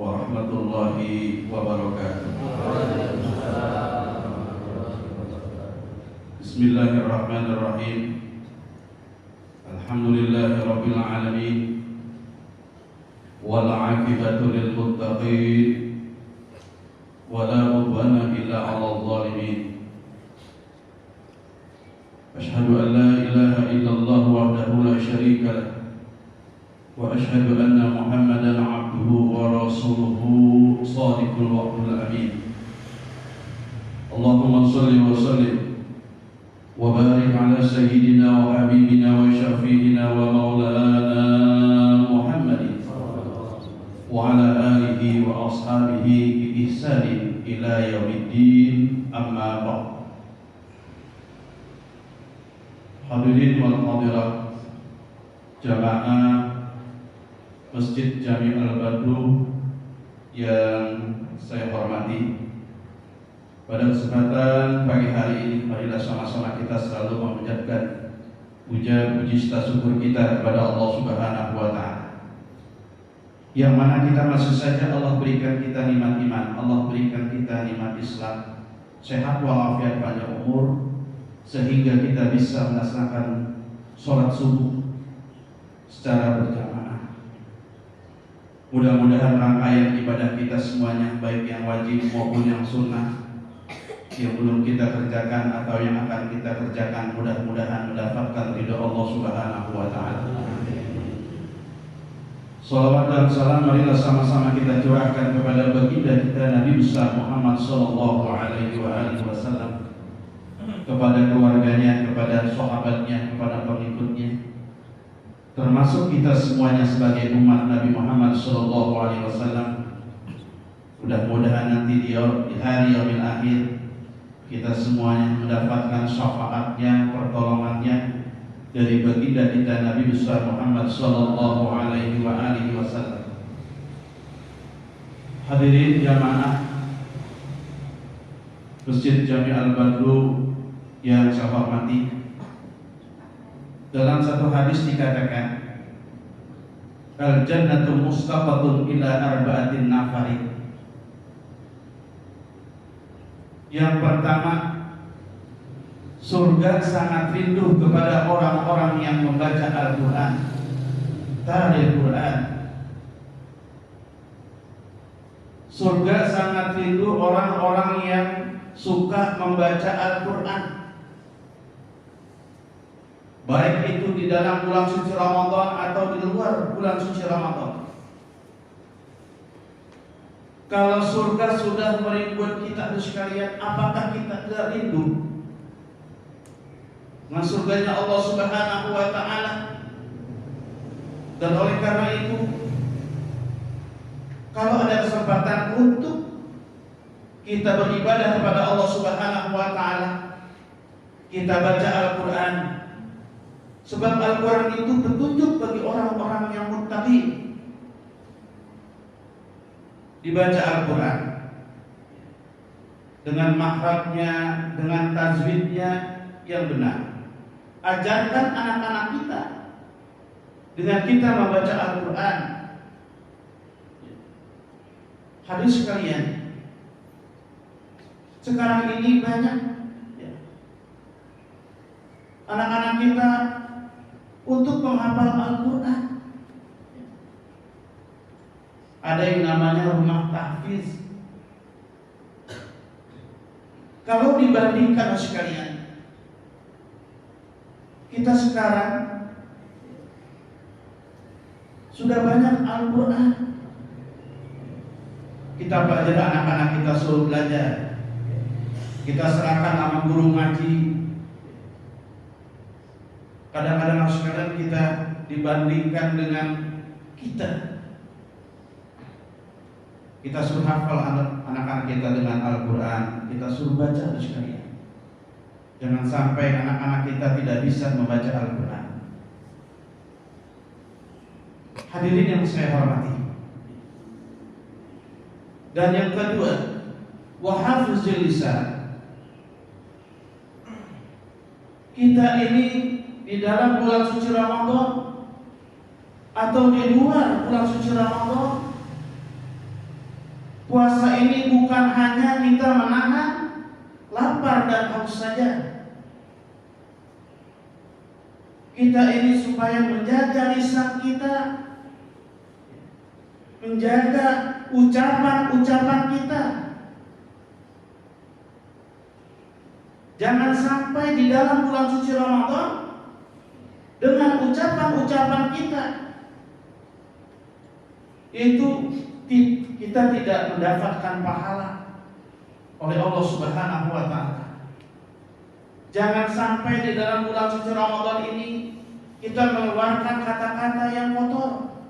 warahmatullahi wabarakatuh. Bismillahirrahmanirrahim. Alhamdulillahirabbil alamin. Wal 'aqibatu lil muttaqin. Wala 'udwana illa 'alal zalimin. Asyhadu an la ilaha illallah wahdahu la syarika lah. Wa asyhadu anna Muhammadan 'abduhu wa rasuluhu shadiqul wa'dul amin. Allahumma shalli wa sallim wa barik ala sayyidina wa habibina wa syafi'ina wa maulana Muhammadin wa ala alihi wa ashabihi bi ihsanin ila yaumiddin, amma ba'd. Hadirin wal hadirat jamaah Masjid Jami' Al-Badru yang saya hormati, pada kesempatan pagi hari ini marilah sama-sama kita selalu memanjatkan puja puji syukur kita kepada Allah Subhanahu wa taala, yang mana kita masih saja Allah berikan kita nikmat iman, Allah berikan kita nikmat Islam, sehat walafiat, panjang umur, sehingga kita bisa melaksanakan sholat subuh secara berjamaah. Mudah-mudahan rangkaian ibadah kita semuanya, baik yang wajib maupun yang sunnah, yang belum kita kerjakan atau yang akan kita kerjakan, mudah-mudahan mendapatkan ridha Allah Subhanahu wa taala. Salawat dan salam marilah sama-sama kita curahkan kepada baginda kita Nabi besar Muhammad sallallahu alaihi wasallam, kepada keluarganya, kepada sahabatnya, kepada pengikutnya, termasuk kita semuanya sebagai umat Nabi Muhammad sallallahu alaihi wasallam. Mudah-mudahan nanti di hari yaumil akhir kita semuanya mendapatkan syafaatnya, pertolongannya dari baginda kita Nabi besar Muhammad sallallahu alaihi wasallam. Hadirin jamaah Masjid Jami' Al-Badru yang saya hormati, dalam satu hadis dikatakan, al-jannatu mustaqatun ila arba'atin nafarin. Yang pertama, surga sangat rindu kepada orang-orang yang membaca Al-Quran, taril Quran. Surga sangat rindu orang-orang yang suka membaca Al-Quran, baik itu di dalam bulan suci Ramadan atau di luar bulan suci Ramadan. Kalau surga sudah merindukan kita sekalian, apakah kita tidak rindu dengan surganya Allah Subhanahu wa taala? Dan oleh karena itu, kalau ada kesempatan untuk kita beribadah kepada Allah Subhanahu wa taala, kita baca Al-Quran. Sebab Al-Quran itu petunjuk bagi orang-orang yang muttaqi. Dibaca Al-Quran dengan makhrajnya, dengan tajwidnya yang benar. Ajarkan anak-anak kita dengan kita membaca Al-Quran. Hadis sekalian, sekarang ini banyak anak-anak kita untuk menghafal Al-Quran. Ada yang namanya rumah tahfiz. Kalau dibandingkan sekalian, kita sekarang sudah banyak Al-Quran. Kita belajar, anak-anak kita suruh belajar, kita serahkan sama guru ngaji. Kadang-kadang sekalian kita dibandingkan dengan kita suruh hafal anak-anak kita dengan Al-Quran, kita suruh baca sekalian. Jangan sampai anak-anak kita tidak bisa membaca Al-Quran. Hadirin yang saya hormati. Dan yang kedua, wa hafizil lisan. Kita ini di dalam bulan suci Ramadan atau di luar bulan suci Ramadan, Puasa ini bukan hanya kita menahan lapar dan haus saja. Kita ini supaya menjaga lisan kita, menjaga ucapan-ucapan kita. Jangan sampai di dalam bulan suci Ramadan dengan ucapan-ucapan kita itu kita tidak mendapatkan pahala oleh Allah Subhanahu wa taala. Jangan sampai di dalam bulan suci Ramadan ini kita mengeluarkan kata-kata yang kotor,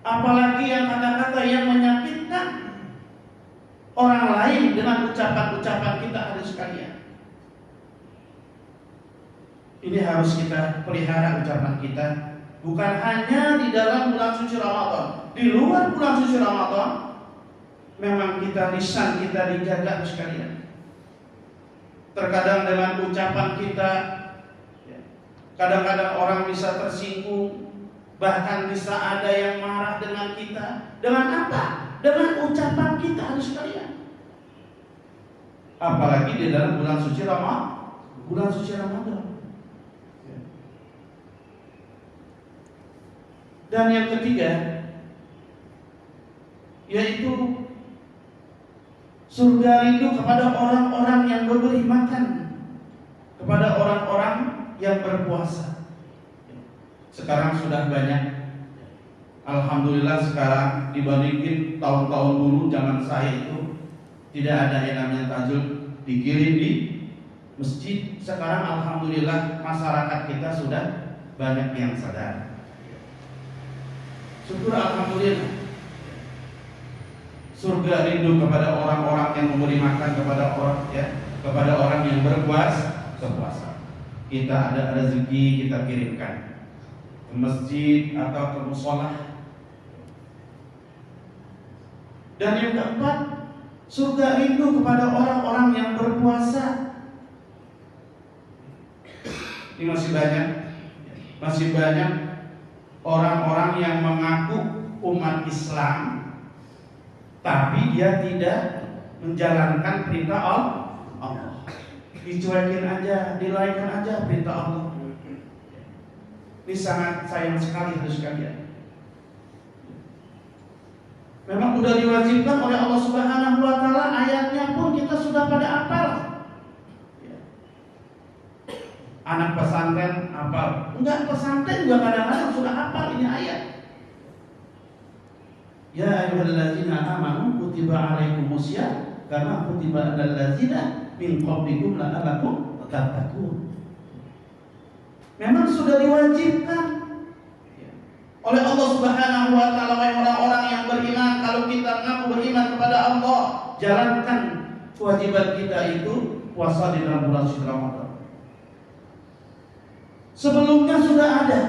apalagi yang kata-kata yang menyakitkan orang lain dengan ucapan-ucapan kita hari sekalian. Ini harus kita pelihara ucapan kita, bukan hanya di dalam bulan suci Ramadan. Di luar bulan suci Ramadan memang kita lisan kita dijaga sekalian. Terkadang dengan ucapan kita, kadang-kadang orang bisa tersinggung, bahkan bisa ada yang marah dengan kita. Dengan apa? Dengan ucapan kita harus sekalian. Apalagi di dalam bulan suci Ramadan. Dan yang ketiga, yaitu surga rindu kepada orang-orang yang memberi makan, kepada orang-orang yang berpuasa. Sekarang sudah banyak, alhamdulillah sekarang dibandingin tahun-tahun dulu zaman saya itu tidak ada yang namanya tajul dikirim di masjid. Sekarang alhamdulillah masyarakat kita sudah banyak yang sadar. Syukur alhamdulillah. Surga rindu kepada orang-orang yang memberi makan kepada orang yang berpuasa. Kita ada rezeki kita kirimkan ke masjid atau ke mushola. Dan yang keempat, surga rindu kepada orang-orang yang berpuasa. Ini masih banyak orang-orang yang mengaku umat Islam, tapi dia tidak menjalankan perintah Allah. Dicuekin aja, dilaikan aja perintah Allah. Ini sangat sayang sekali harus sekalian. Memang sudah diwajibkan oleh Allah Subhanahu wa taala, ayatnya pun kita sudah pada hafal. Anak pesantren hafal. Enggak, pesantren juga kadang-kadang sudah hafal ini ayat. Ya ayyuhallazina amanu kutiba alaikumusiyam kama kutiba alal ladzina min qablikum la'allakum tattaqun. Memang sudah diwajibkan oleh Allah Subhanahu wa taala, wahai orang-orang yang beriman, kalau kita mengaku beriman kepada Allah, jalankan kewajiban kita itu puasa di dalam bulan suci Ramadan. Sebelumnya sudah ada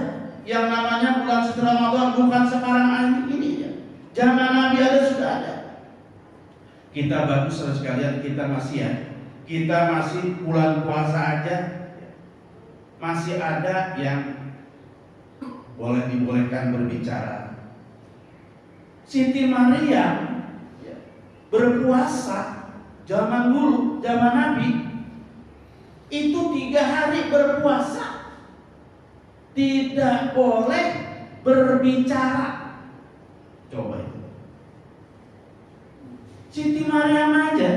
yang namanya bulan suci Ramadan, bukan sekarang ini ya. Zaman Nabi sudah ada. Kita bagus sekalian, kita masih bulan puasa aja, masih ada yang dibolehkan berbicara. Siti Maryam berpuasa zaman dulu, zaman Nabi itu 3 hari berpuasa, tidak boleh berbicara. Coba itu. Siti Maryam aja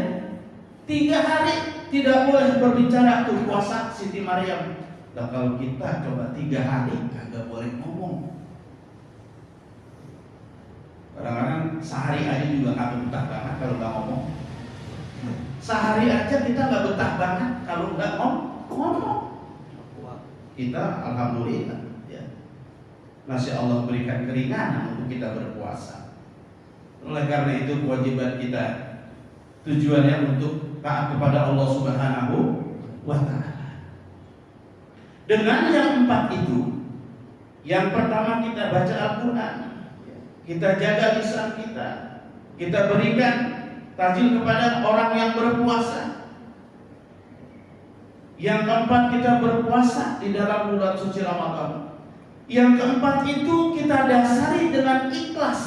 3 hari tidak boleh berbicara tuh puasa Siti Maryam. Nah kalau kita coba 3 hari kagak boleh ngomong. Kadang-kadang sehari aja juga kagak betah banget kalau nggak ngomong. Sehari aja kita nggak betah banget kalau nggak ngomong. Kita alhamdulillah ya, masih Allah berikan keringanan untuk kita berpuasa. Oleh karena itu kewajiban kita tujuannya untuk taat kepada Allah Subhanahu wa taala. Dengan yang 4 itu, yang pertama kita baca Al-Quran, kita jaga lisan kita berikan tajil kepada orang yang berpuasa. Yang keempat, kita berpuasa di dalam bulan suci Ramadan. Yang keempat itu kita dasari dengan ikhlas.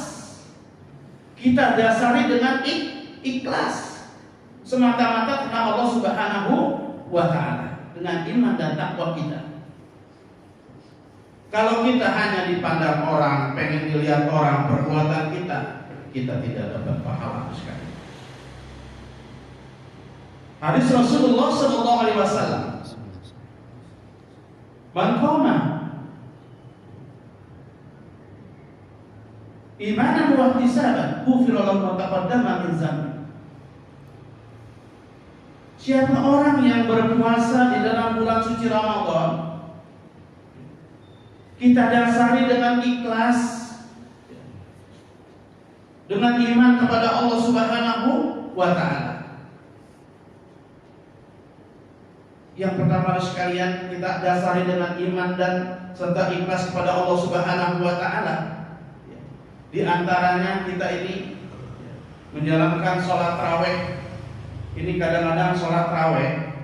kita dasari dengan ikhlas, semata-mata karena Allah Subhanahu wa Ta'ala, dengan iman dan takwa kita. Kalau kita hanya dipandang orang, pengen dilihat orang perbuatan kita tidak dapat pahala sekali. Hadis Rasulullah sallallahu alaihi wasallam, "Man qama imanan wa ihtisaban, ghufira lahu ma taqaddama min dzambi." Siapa orang yang berpuasa di dalam bulan suci Ramadan, kita dasari dengan ikhlas, dengan iman kepada Allah Subhanahu wa Ta'ala. Yang pertama sekalian, kita dasari dengan iman dan serta ikhlas kepada Allah Subhanahu wa Ta'ala. Di antaranya kita ini menjalankan sholat tarawih. Ini kadang-kadang sholat tarawih,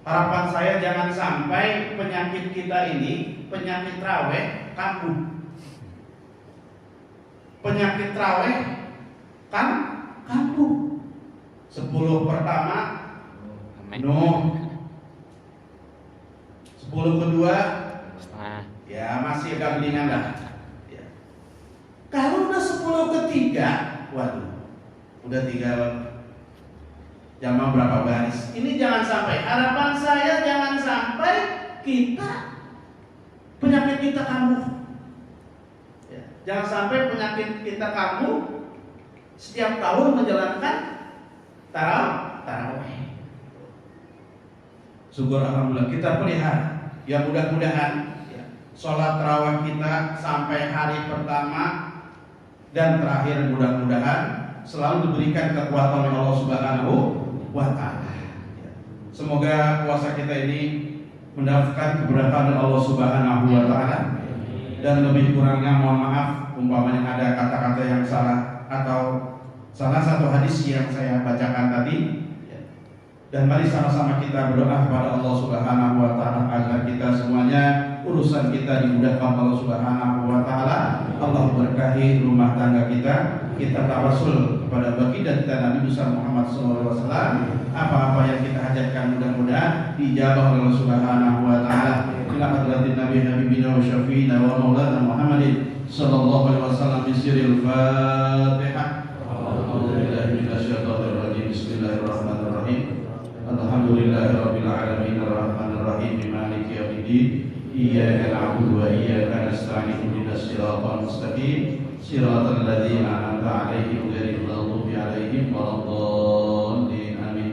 harapan saya jangan sampai penyakit kita ini, penyakit tarawih kambuh. Penyakit tarawih kambuh. 10 pertama no, 10 kedua ya masih agak ringan lah. Kalau udah 10 ketiga, waduh, udah tinggal jamaah berapa baris. Ini jangan sampai, harapan saya jangan sampai kita penyakit kita kambuh. Jangan sampai penyakit kita kambuh setiap tahun menjalankan tarawih. Syukur alhamdulillah kita pelihara. Ya mudah-mudahan sholat tarawih kita sampai hari pertama dan terakhir mudah-mudahan selalu diberikan kekuatan oleh Allah Subhanahu wa Ta'ala. Semoga puasa kita ini mendapatkan keberkahan dari Allah Subhanahu wa Ta'ala. Dan lebih kurangnya mohon maaf umpamanya ada kata-kata yang salah atau salah satu hadis yang saya bacakan tadi. Dan mari sama-sama kita berdoa kepada Allah Subhanahu wa Ta'ala agar kita semuanya urusan kita dimudahkan Allah Subhanahu wa Ta'ala. Allah berkahi rumah tangga kita. Kita tawasul kepada baginda kita Nabi besar Muhammad SAW. Apa-apa yang kita hajatkan mudah-mudahan dijabah oleh Allah Subhanahu wa Ta'ala. Ila hadratin Nabi Habibina wa Syafi'ina wa Maulana Muhammadin sallallahu alaihi wasallam bisiril Fatihah. A'udzubillahi minasyaitonir rajim. Bismillahirrahmanirrahim. Alhamdulillahirabbil alamin arrahmanir rahim maliki yaumiddin. Iyyaka na'budu wa iyyaka nasta'in ihdinas siratal mustaqim siratal ladzina an'amta 'alaihim ghairil maghdubi 'alaihim waladdallin. Amin.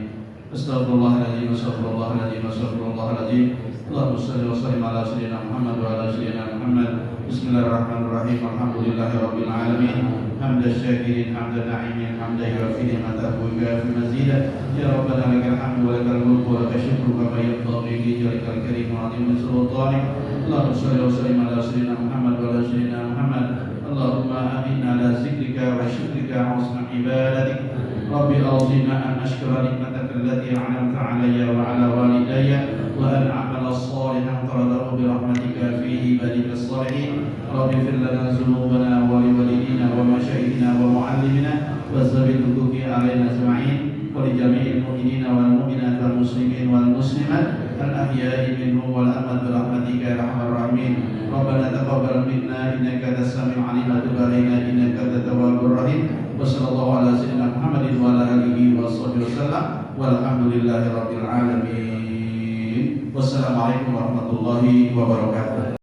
Astaghfirullahaladzim, astaghfirullahaladzim, astaghfirullahaladzim. Allahumma shalli wa sallim ala sayyidina Muhammad wa ala sayyidina Muhammad. Bismillahirrahmanirrahim. Alhamdulillahirabbil alamin. Hamdan syakirin, hamdan na'imin, hamdan yuwafi'i ni'matahu wa yukafi mazidah. Ya Rabbana lakal hamdu wa lakal mulku wa lakal syukru kama yanbaghi li jalikal karim wa 'azimi sultanik. Allahumma shalli wa sallim ala sayyidina Muhammad wa ala sayyidina Muhammad. Allahumma a'inna ala zikrika wa syukrika wa husni ibadatik. Rabbi awzina an ashkura nikmataka allati an'amta 'alayya wa 'ala walidayya wa an a'mala shalihan tardahu bi rahmatika fi ibadika as-salihin. Rabbi ighfir lana dhunubana wa li walidina wa masyayikhina wa mu'allimina wa zabil huquqi 'alaina ajma'in wa li jami'il mu'minina wal mu'minat wal muslimin wal muslimat al ahya'i minhum wal amwat bi rahmatika ya arhamar rahimin. Rabbana taqabbal minna innaka antas samiul 'alim wa tub 'alaina innaka antat tawwabur rahim. Wa sallallahu ala sayyidina Muhammadin wa ala alihi wa sahbihi wasallam walhamdulillahi rabbil alamin. Wassalamualaikum warahmatullahi wabarakatuh.